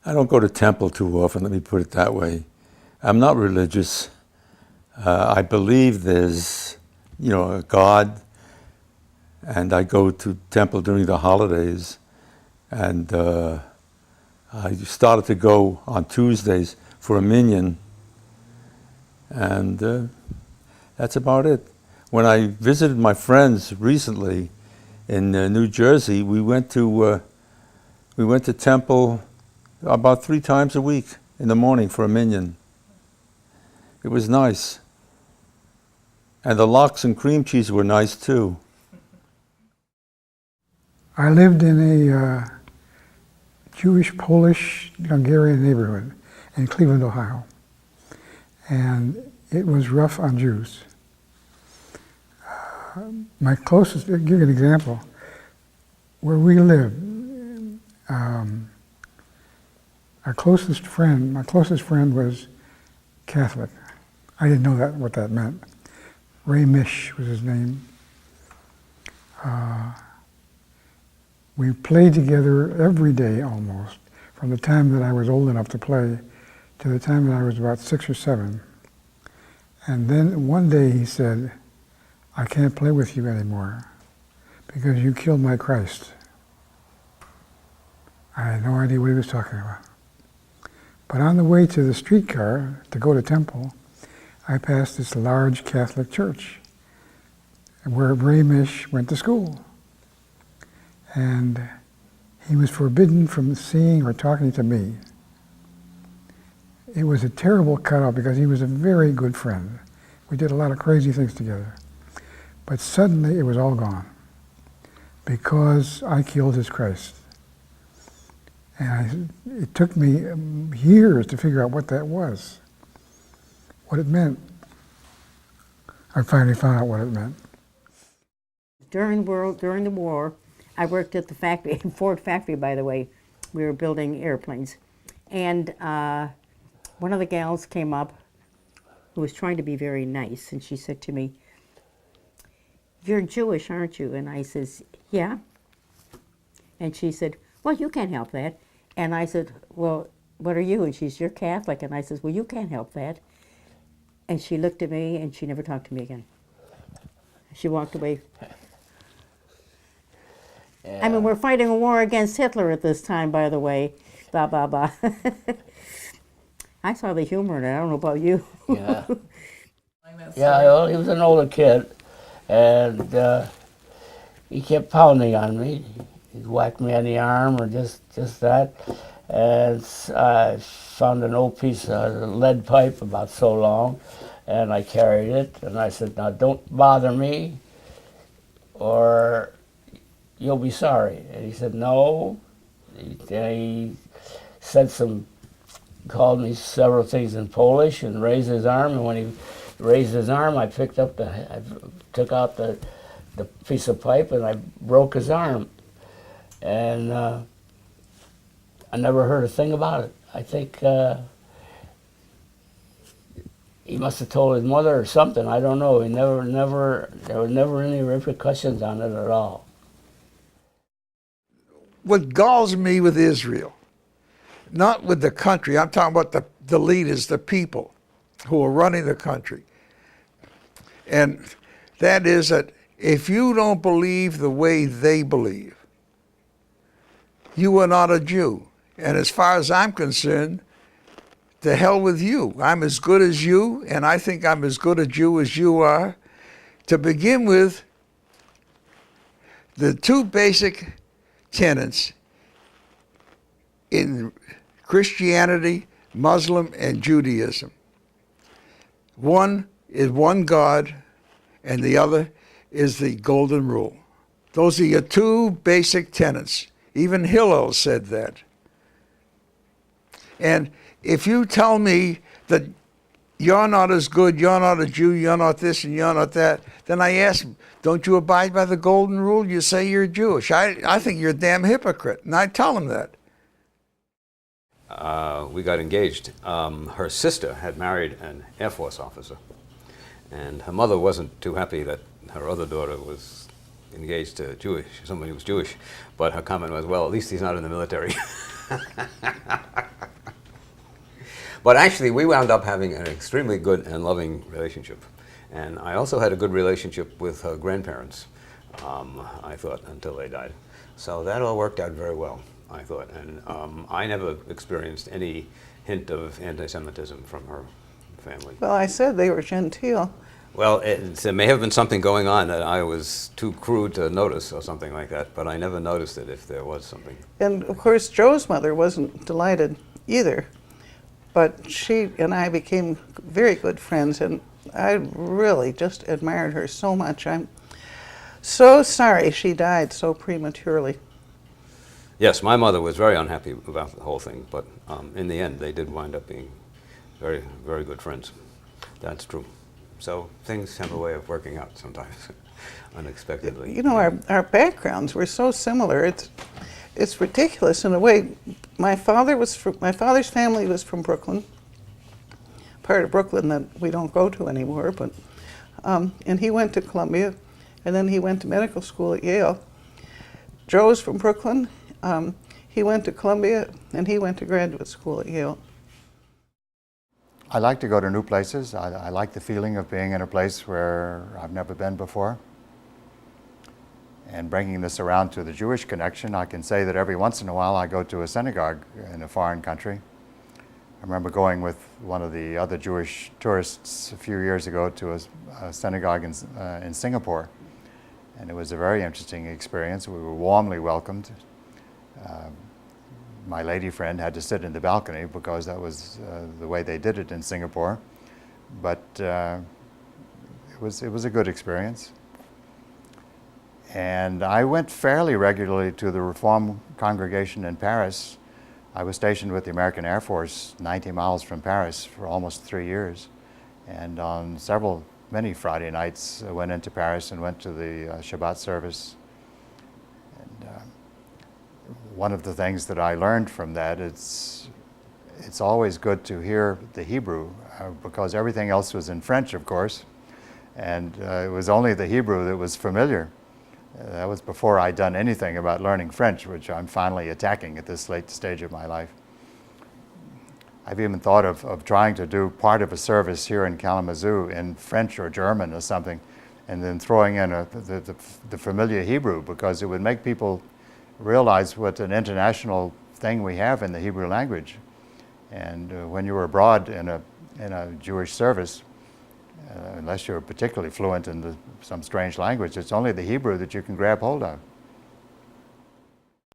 I don't go to temple too often, let me put it that way. I'm not religious. I believe there's, a God, and I go to temple during the holidays. And I started to go on Tuesdays for a minyan, and that's about it. When I visited my friends recently in New Jersey, we went to temple about 3 times a week in the morning for a minyan. It was nice. And the lox and cream cheese were nice too. I lived in a Jewish, Polish, Hungarian neighborhood in Cleveland, Ohio. And it was rough on Jews. My closest, to give you an example, where we lived, my closest friend was Catholic. I didn't know what that meant. Ray Mish was his name. We played together every day almost, from the time that I was old enough to play to the time that I was about 6 or 7. And then one day he said, "I can't play with you anymore because you killed my Christ." I had no idea what he was talking about. But on the way to the streetcar to go to temple, I passed this large Catholic church where Ray Mish went to school. And he was forbidden from seeing or talking to me. It was a terrible cutoff because he was a very good friend. We did a lot of crazy things together. But suddenly it was all gone because I killed his Christ. And it took me years to figure out what that was, what it meant. I finally found out what it meant. During the war, I worked at the factory, Ford factory, by the way. We were building airplanes. And one of the gals came up who was trying to be very nice, and she said to me, "You're Jewish, aren't you?" And I says, "Yeah." And she said, "Well, you can't help that." And I said, "Well, what are you?" And she said, "You're Catholic." And I said, "Well, you can't help that." And she looked at me, and she never talked to me again. She walked away. Yeah. I mean, we're fighting a war against Hitler at this time, by the way. Blah, blah, blah. I saw the humor in it. I don't know about you. Yeah. Yeah, well, he was an older kid, and he kept pounding on me. He whacked me on the arm or just that. And I found an old piece of lead pipe about so long, and I carried it. And I said, "Now, don't bother me, or you'll be sorry." And he said, "No." He said called me several things in Polish and raised his arm. And when he raised his arm, I took out the piece of pipe and I broke his arm. And I never heard a thing about it. I think he must have told his mother or something. I don't know. There were never any repercussions on it at all. What galls me with Israel, not with the country, I'm talking about the leaders, the people who are running the country. And that is that if you don't believe the way they believe, you are not a Jew. And as far as I'm concerned, to hell with you. I'm as good as you, and I think I'm as good a Jew as you are. To begin with, the two basic tenets in Christianity, Muslim, and Judaism. One is one God, and the other is the Golden Rule. Those are your two basic tenets. Even Hillel said that. And if you tell me that you're not as good, you're not a Jew, you're not this and you're not that, then I ask them, don't you abide by the Golden Rule? You say you're Jewish. I think you're a damn hypocrite, and I tell them that. We got engaged. Her sister had married an Air Force officer, and her mother wasn't too happy that her other daughter was engaged to somebody who was Jewish, but her comment was, well, at least he's not in the military. But actually, we wound up having an extremely good and loving relationship. And I also had a good relationship with her grandparents, I thought, until they died. So that all worked out very well, I thought. And I never experienced any hint of anti-Semitism from her family. Well, I said they were genteel. Well, there may have been something going on that I was too crude to notice or something like that, but I never noticed it if there was something. And of course, Joe's mother wasn't delighted either. But she and I became very good friends, and I really just admired her so much. I'm so sorry she died so prematurely. Yes, my mother was very unhappy about the whole thing, but in the end, they did wind up being very, very good friends. That's true. So things have a way of working out sometimes, unexpectedly. You know, our backgrounds were so similar. It's ridiculous in a way. My father's family was from Brooklyn, part of Brooklyn that we don't go to anymore. But and he went to Columbia, and then he went to medical school at Yale. Joe's from Brooklyn. He went to Columbia, and he went to graduate school at Yale. I like to go to new places. I like the feeling of being in a place where I've never been before. And bringing this around to the Jewish connection, I can say that every once in a while I go to a synagogue in a foreign country. I remember going with one of the other Jewish tourists a few years ago to a synagogue in Singapore. And it was a very interesting experience. We were warmly welcomed. My lady friend had to sit in the balcony because that was the way they did it in Singapore. But it was a good experience. And I went fairly regularly to the Reform congregation in Paris. I was stationed with the American Air Force 90 miles from Paris for almost 3 years. And on many Friday nights, I went into Paris and went to the Shabbat service. And one of the things that I learned from that, it's always good to hear the Hebrew because everything else was in French, of course. And it was only the Hebrew that was familiar. That was before I'd done anything about learning French, which I'm finally attacking at this late stage of my life. I've even thought of trying to do part of a service here in Kalamazoo in French or German or something, and then throwing in the familiar Hebrew, because it would make people realize what an international thing we have in the Hebrew language. And when you're abroad in a Jewish service, unless you're particularly fluent in some strange language, it's only the Hebrew that you can grab hold of.